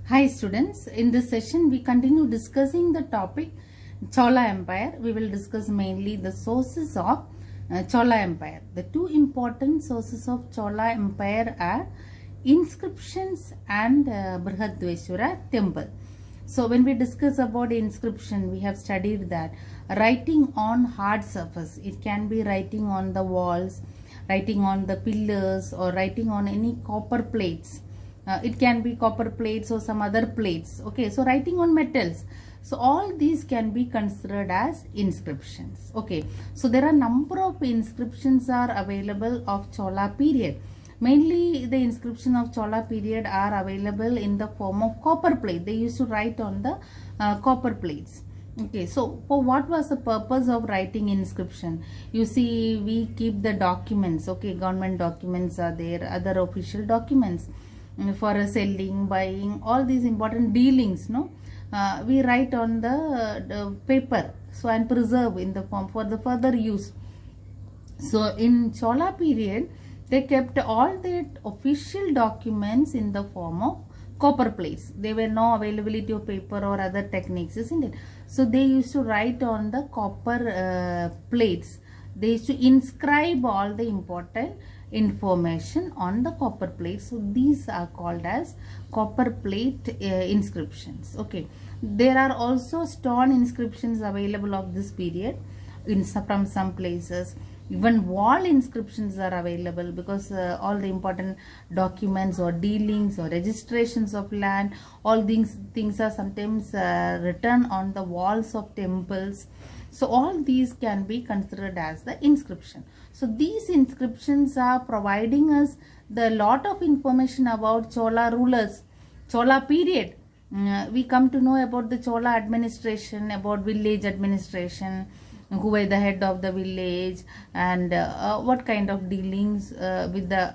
Hi students, in this session we continue discussing the topic Chola Empire. We will discuss mainly the sources of Chola Empire. The two important sources of Chola Empire are inscriptions and Brihadveshwara temple. So when we discuss about inscription, we have studied that writing on hard surface. It can be writing on the walls, writing on the pillars, or writing on any copper plates. It can be copper plates or some other plates. Okay, so writing on metals. So all these can be considered as inscriptions. Okay, so there are number of inscriptions are available of Chola period. Mainly the inscription of Chola period are available in the form of copper plate. They used to write on the copper plates. Okay, so for what was the purpose of writing inscription? You see, we keep the documents. Okay, government documents are there, other official documents for selling, buying, all these important dealings. No, we write on the paper, so and preserve in the form for the further use. So in Chola period, they kept all their official documents in the form of copper plates. There were no availability of paper or other techniques, isn't it? So they used to write on the copper plates. They used to inscribe all the important information on the copper plate. So these are called as copper plate inscriptions. Okay, there are also stone inscriptions available of this period from some places. Even wall inscriptions are available because all the important documents or dealings or registrations of land, all these things are sometimes written on the walls of temples. So all these can be considered as the inscription. So these inscriptions are providing us the lot of information about Chola rulers, Chola period. We come to know about the Chola administration, about village administration, who were the head of the village, and what kind of dealings with the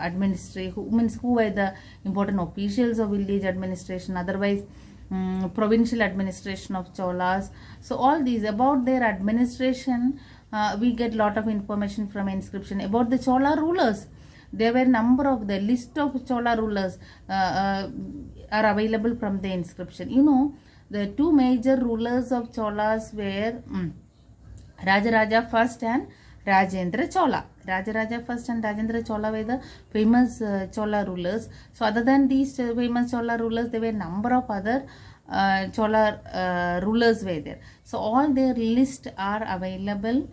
administration, who were the important officials of village administration, otherwise provincial administration of Cholas. So all these about their administration, we get lot of information from inscription. About the Chola rulers, there were number of the list of Chola rulers are available from the inscription. You know, the two major rulers of Cholas were Rajaraja first and Rajendra Chola. Rajaraja first and Rajendra Chola were the famous Chola rulers. So other than these famous Chola rulers, there were number of other Chola rulers were there. So all their list are available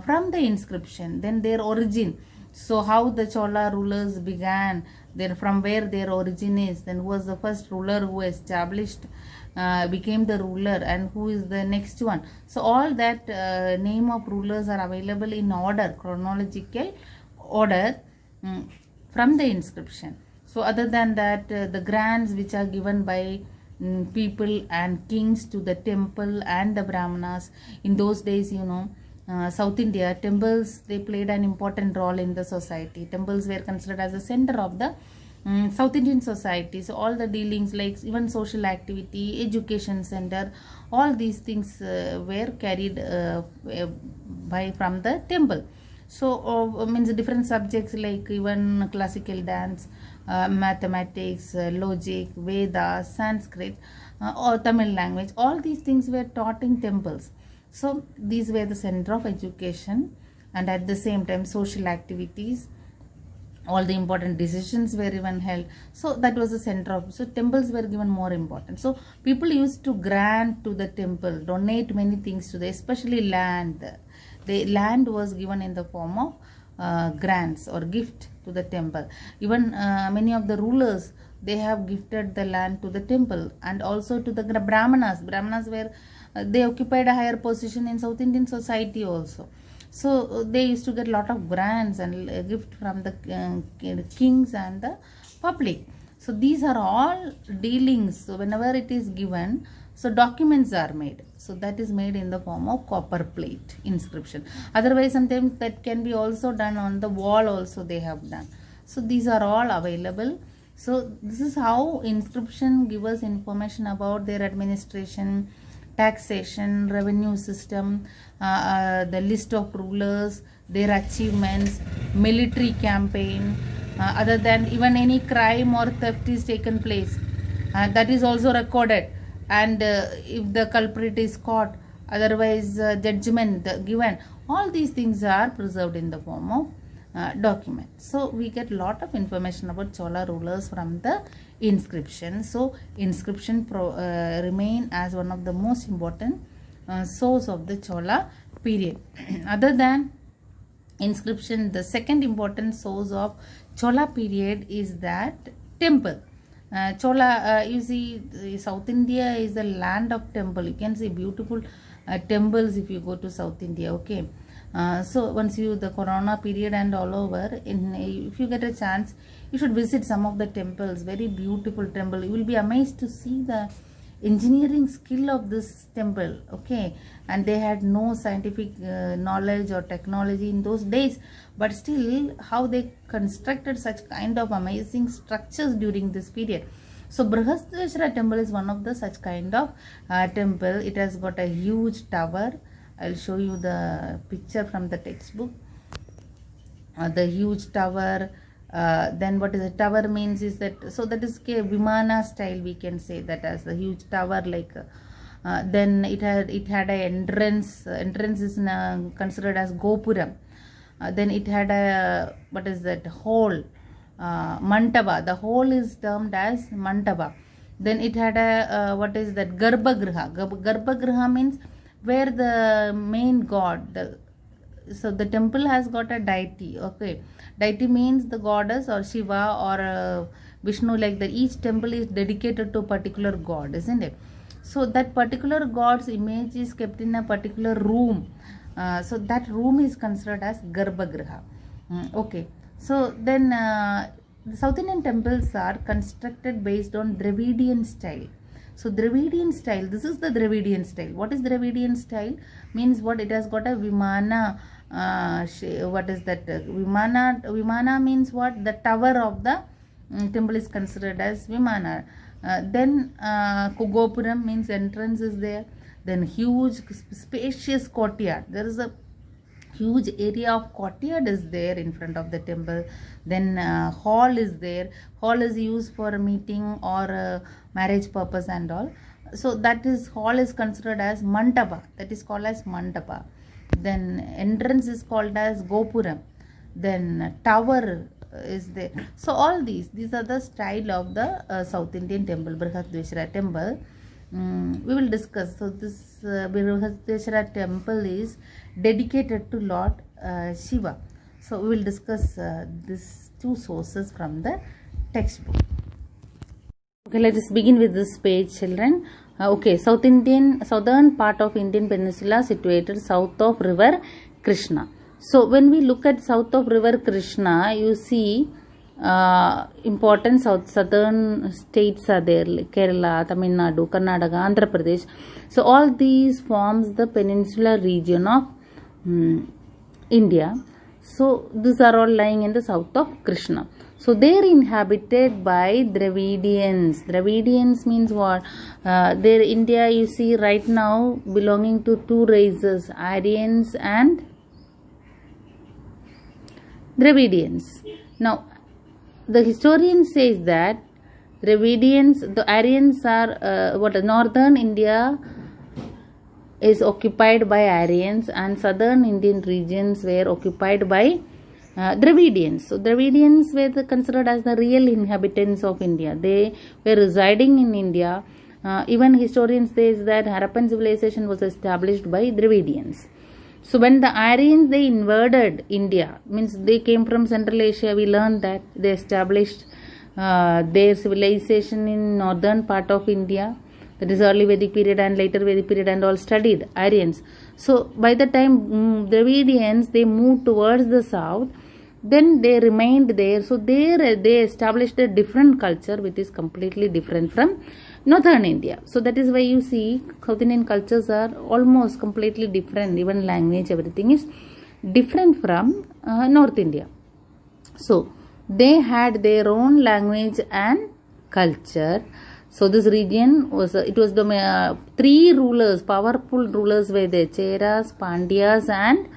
from the inscription. Then their origin. So how the Chola rulers began, then from where their origin is, then who was the first ruler who established, became the ruler, and who is the next one. So all that name of rulers are available in order, chronological order from the inscription. So other than that, the grants which are given by people and kings to the temple and the Brahmanas. In those days, you know, South India, temples, they played an important role in the society. Temples were considered as the center of the South Indian society. So all the dealings, like even social activity, education center, all these things were carried from the temple. So means different subjects like even classical dance, mathematics, logic, Vedas, Sanskrit, or Tamil language, all these things were taught in temples. So these were the center of education, and at the same time social activities, all the important decisions were even held. So that was the center of, so temples were given more important. So people used to grant to the temple, donate many things to the, especially land. The land was given in the form of grants or gift to the temple. Even many of the rulers, they have gifted the land to the temple, and also to the Brahmanas. Brahmanas were, they occupied a higher position in South Indian society also. So they used to get lot of grants and gift from the kings and the public. So these are all dealings. So whenever it is given, so documents are made. So that is made in the form of copper plate inscription. Otherwise, sometimes that can be also done on the wall also they have done. So these are all available. So this is how inscription give us information about their administration, taxation, revenue system, the list of rulers, their achievements, military campaign, other than even any crime or theft is taken place. that is also recorded, and if the culprit is caught, otherwise judgment given. All these things are preserved in the form of document. So we get lot of information about Chola rulers from the inscription. So inscription remain as one of the most important source of the Chola period. Other than inscription, the second important source of Chola period is that temple. Chola, you see, South India is the land of temple. You can see beautiful temples if you go to South India. Okay. So once you the corona period and all over, if you get a chance, you should visit some of the temples. Very beautiful temple. You will be amazed to see the engineering skill of this temple. Okay, and they had no scientific knowledge or technology in those days, but still how they constructed such kind of amazing structures during this period. So Brihadeshwara temple is one of the such kind of temple. It has got a huge tower. I'll show you the picture from the textbook. The huge tower. Then what is a tower means is that, so that is Vimana style, we can say that as the huge tower, like then it had an entrance. Entrance is considered as Gopuram. Then it had a, what is that, hall, Mantapa. The hall is termed as Mantapa. Then it had a what is that, Garbhagriha. Garbhagriha means where the main god, so the temple has got a deity. Okay, deity means the goddess or Shiva or Vishnu, like that. Each temple is dedicated to a particular god, isn't it? So that particular god's image is kept in a particular room. So that room is considered as Garbhagriha. Okay, so then the South Indian temples are constructed based on Dravidian style. So Dravidian style, this is the Dravidian style. What is Dravidian style? Means what? It has got a Vimana. What is that? Vimana means what? The tower of the temple is considered as Vimana. Then Gopuram means entrance is there. Then huge spacious courtyard. There is a huge area of courtyard is there in front of the temple. Then hall is there. Hall is used for a meeting or marriage purpose and all. So that is, hall is considered as Mantapa. That is called as Mantapa. Then entrance is called as Gopuram. Then tower is there. So all these are the style of the South Indian temple, Brihadeshwara temple. We will discuss. So this Brihadeshwara temple is dedicated to Lord Shiva. So we will discuss these two sources from the textbook. Okay, let us begin with this page, children. Okay, southern part of Indian Peninsula situated south of river Krishna. So when we look at south of river Krishna, you see important southern states are there, like Kerala, Tamil Nadu, Karnataka, Andhra Pradesh. So all these forms the peninsular region of India. So these are all lying in the south of Krishna. So they are inhabited by Dravidians. Dravidians means what? There India, you see right now belonging to two races, Aryans and Dravidians. Now the historian says that Dravidians, the Aryans are northern India is occupied by Aryans and southern Indian regions were occupied by Dravidians. So Dravidians were considered as the real inhabitants of India. They were residing in India. Even historians say that Harappan civilization was established by Dravidians. So when the Aryans, they invaded India, means they came from Central Asia. We learned that they established their civilization in northern part of India. That is early Vedic period and later Vedic period and all studied Aryans. So by the time Dravidians, they moved towards the south, then they remained there. So there they established a different culture which is completely different from northern India. So that is why you see South Indian cultures are almost completely different. Even language, everything is different from North India. So they had their own language and culture. So this region was, it was the three rulers, powerful rulers were there, Cheras, Pandyas and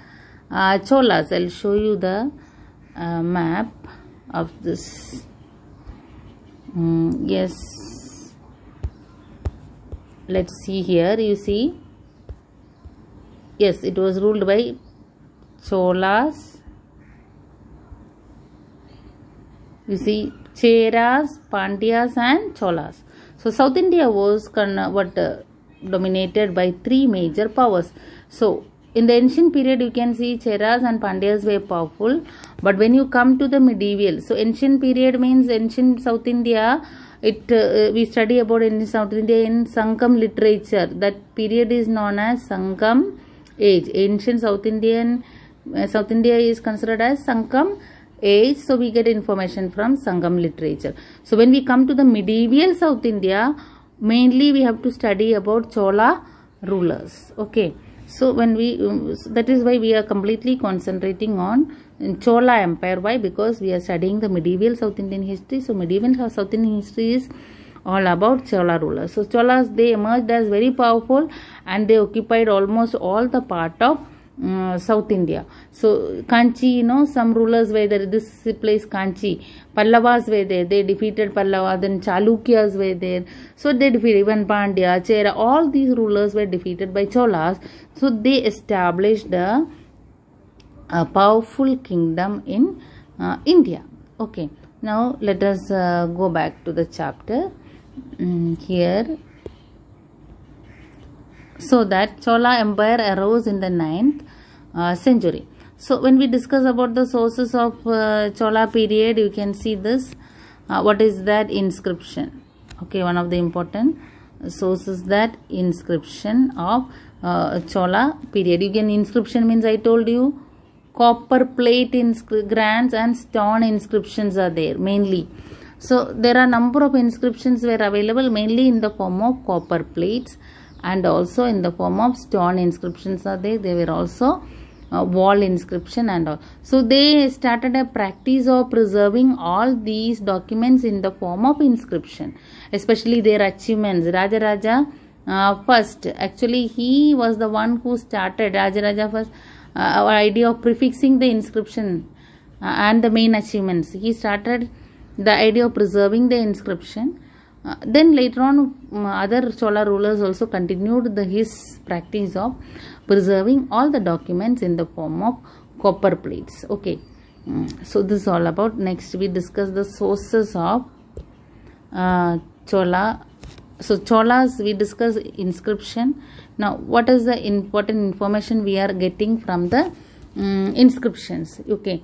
Cholas. I'll show you the map of this. Yes, let's see here. You see, yes, it was ruled by Cholas. You see, Cheras, Pandyas and Cholas. So South India was dominated by three major powers. So in the ancient period, you can see Cheras and Pandyas were powerful. But when you come to the medieval, so ancient period means ancient South India. We study about in South India in Sangam literature. That period is known as Sangam age. Ancient South India is considered as Sangam age. So we get information from Sangam literature. So when we come to the medieval South India, mainly we have to study about Chola rulers. Okay. So when that is why we are completely concentrating on Chola Empire. Why? Because we are studying the medieval South Indian history. So medieval South Indian history is all about Chola rulers. So Cholas, they emerged as very powerful and they occupied almost all the part of South India. So Kanchi, some rulers were there. This place Kanchi. Pallavas were there. They defeated Pallava. Then Chalukyas were there. So they defeated even Pandya, Chera. All these rulers were defeated by Cholas. So they established a powerful kingdom in India. Okay. Now let us go back to the chapter here. So that Chola Empire arose in the 9th century. So when we discuss about the sources of Chola period, you can see this. What is that? Inscription. Okay, one of the important sources, that inscription of Chola period. Inscription means, I told you, copper plate grants and stone inscriptions are there mainly. So there are number of inscriptions were available mainly in the form of copper plates. And also in the form of stone inscriptions are there. They were also wall inscription and all. So they started a practice of preserving all these documents in the form of inscription, especially their achievements. Rajaraja first, actually he was the one who started, Rajaraja first, idea of prefixing the inscription and the main achievements. He started the idea of preserving the inscription. Then later on, other Chola rulers also continued his practice of preserving all the documents in the form of copper plates. Okay. So this is all about. Next we discuss the sources of Chola. So Cholas, we discuss inscription. Now what is the important information we are getting from the inscriptions? Okay.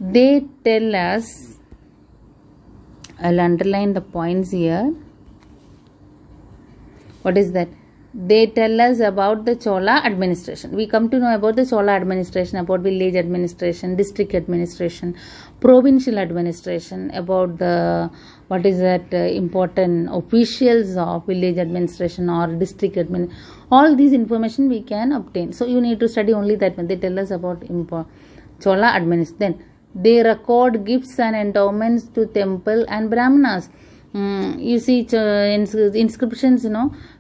They tell us, I'll underline the points here. What is that? They tell us about the Chola administration. We come to know about the Chola administration, about village administration, district administration, provincial administration, about the important officials of village administration or district administration. All these information we can obtain. So you need to study only that one. They tell us about Chola administration. Then they record gifts and endowments to temple and brahmanas. You see inscriptions,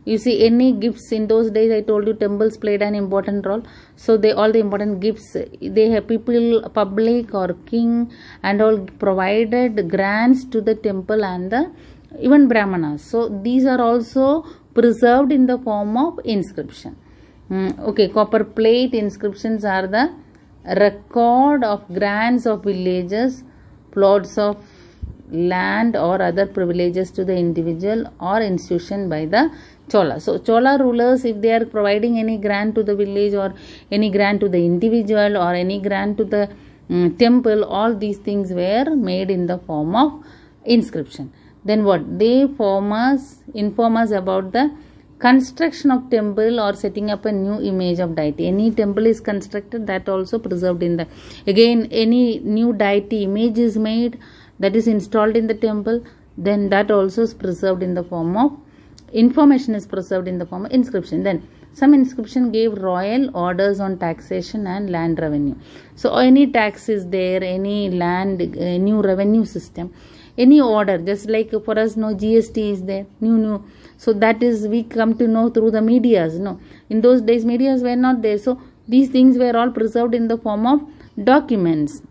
you see any gifts in those days. I told you temples played an important role. So all the important gifts, they have people, public or king and all, provided grants to the temple and even brahmanas. So these are also preserved in the form of inscription. Okay, copper plate inscriptions are the record of grants of villages, plots of land or other privileges to the individual or institution by the Chola. So Chola rulers, if they are providing any grant to the village or any grant to the individual or any grant to the temple, all these things were made in the form of inscription. Then what? They inform us about the construction of temple or setting up a new image of deity. Any temple is constructed, that also preserved in the, again any new deity image is made, that is installed in the temple, then that also is preserved in the form of, information is preserved in the form of inscription. Then some inscription gave royal orders on taxation and land revenue. So any tax is there, any land, new revenue system, any order, just like for us, no GST is there, new. So that is, we come to know through the medias. In those days medias were not there. So these things were all preserved in the form of documents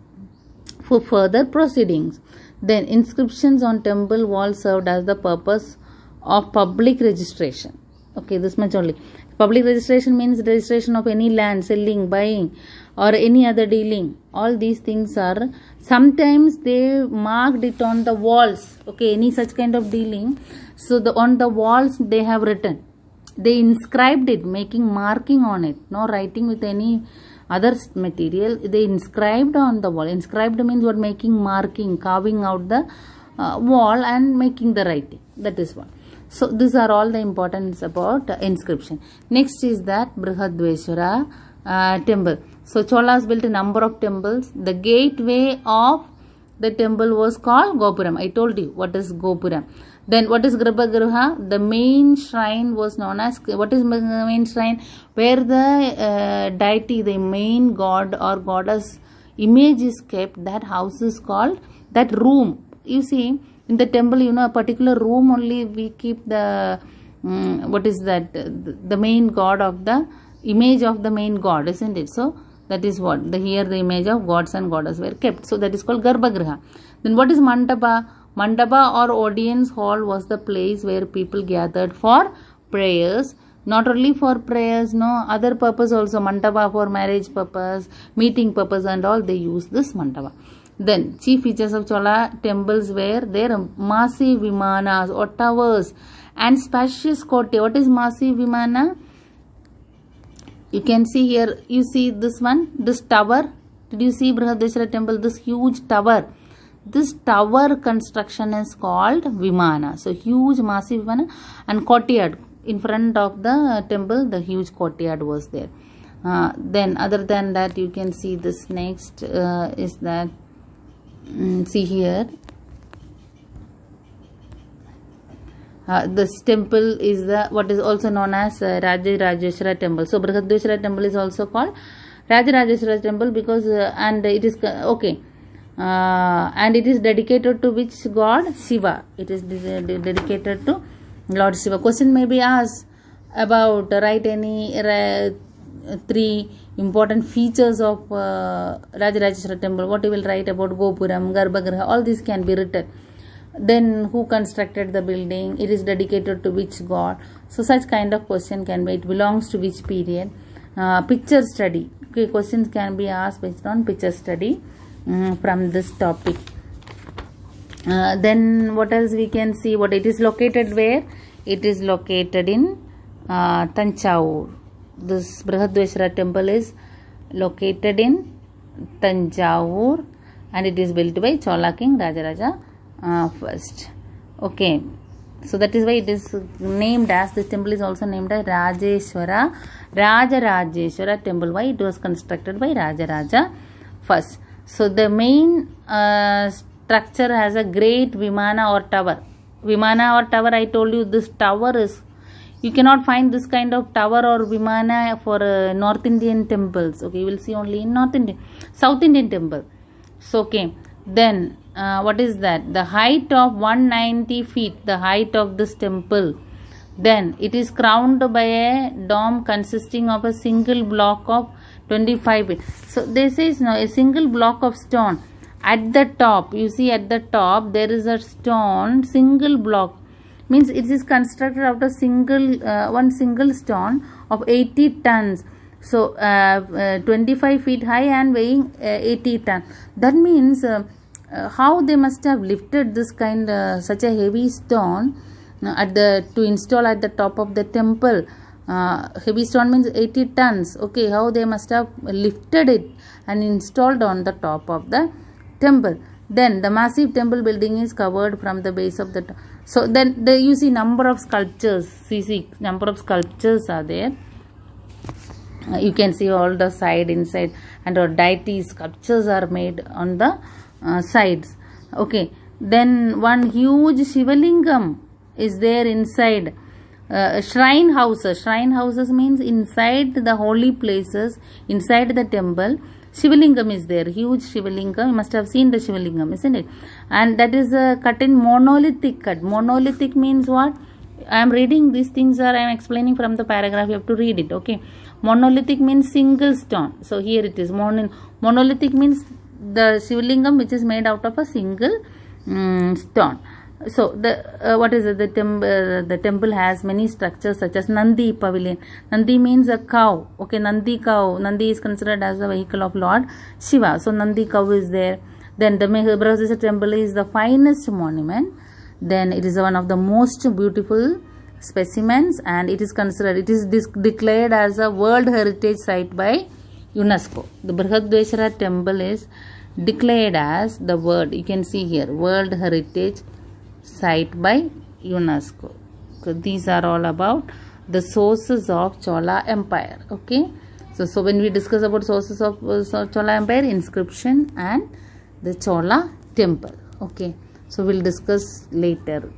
for further proceedings. Then inscriptions on temple walls served as the purpose of public registration. Okay, this much only. Public registration means registration of any land, selling, buying, or any other dealing. All these things are, sometimes they marked it on the walls. Okay, any such kind of dealing. So on the walls they have written. They inscribed it, making marking on it. No writing with any other material. They inscribed on the wall. Inscribed means what? Making marking, carving out the wall and making the writing. That is one. So these are all the importance about inscription. Next is that Brihadveshwara temple. So Cholas built a number of temples. The gateway of the temple was called Gopuram. I told you what is Gopuram. Then what is Garbhagriha? The main shrine was known as, what is main shrine? Where the deity, the main god or goddess image is kept, that house is called, that room. You see, in the temple, a particular room only we keep the, what is that? The main god of the, image of the main god, isn't it? So that is what? Here the image of gods and goddesses were kept. So that is called Garbhagriha. Then what is Mandapa? Mandapa or audience hall was the place where people gathered for prayers. Not only for prayers, no, other purpose also. Mandapa for marriage purpose, meeting purpose and all, they use this Mandapa. Then chief features of Chola temples were their massive vimanas or towers and spacious court. What is massive vimana? You can see here, you see this one, this tower. Did you see Brihadveshwara temple? This huge tower. This tower construction is called Vimana. So huge massive Vimana and courtyard. In front of the temple, the huge courtyard was there. Then other than that, you can see this next is that, see here. This temple is the, what is also known as Rajarajeshwara temple. So Brihadveshwara temple is also called Rajarajeshwara temple because and it is okay. And it is dedicated to which god? Shiva. It is dedicated to Lord Shiva. Question may be asked about, write any three important features of Rajarajeshwara temple. What you will write about Gopuram, Garbhagriha, all these can be written. Then who constructed the building? It is dedicated to which god? So such kind of question can be, it belongs to which period? Picture study. Okay, questions can be asked based on picture study. From this topic. Then what else we can see? What it is located where? It is located in Tanjavur. This Brihadveshwara temple is located in Tanjavur and it is built by Chola king Rajaraja first. Okay, so that is why it is named as, this temple is also named as Rajarajeshwara temple. Why? It was constructed by Rajaraja first. So the main structure has a great Vimana or tower. Vimana or tower, I told you this tower is, you cannot find this kind of tower or Vimana for North Indian temples. Okay, you will see only in North Indian, South Indian temple. So okay, then what is that? The height of 190 feet, the height of this temple. Then it is crowned by a dome consisting of a single block of 25 feet. So this is now a single block of stone. At the top, you see at the top there is a stone, single block. Means it is constructed out of single, one single stone of 80 tons. So 25 feet high and weighing 80 tons. That means how they must have lifted this kind, such a heavy stone at the, to install at the top of the temple. Heavy stone means 80 tons. Okay, how they must have lifted it and installed on the top of the temple. Then the massive temple building is covered from the base of the. So then you see number of sculptures. See, number of sculptures are there. You can see all the side, inside, and our deity sculptures are made on the sides. Okay, then one huge Shivalingam is there inside. Shrine houses means inside the holy places, inside the temple, Shivalingam is there, huge Shivalingam. You must have seen the Shivalingam, isn't it? And that is cut in monolithic cut. Monolithic means what? I am reading these things, I am explaining from the paragraph, you have to read it. Okay, monolithic means single stone. So here it is, monolithic means the Shivalingam which is made out of a single stone. So what is it? The temple has many structures such as Nandi pavilion. Nandi means a cow. Okay, Nandi cow. Nandi is considered as the vehicle of Lord Shiva. So Nandi cow is there. Then the Brihadeeshwara temple is the finest monument. Then it is one of the most beautiful specimens, and it is declared as a World Heritage Site by UNESCO. The Brihadeeshwara temple is declared as the you can see here, World Heritage Site by UNESCO. So these are all about the sources of Chola Empire. Okay, so when we discuss about sources of Chola Empire, inscription and the Chola temple. Okay, so we'll discuss later.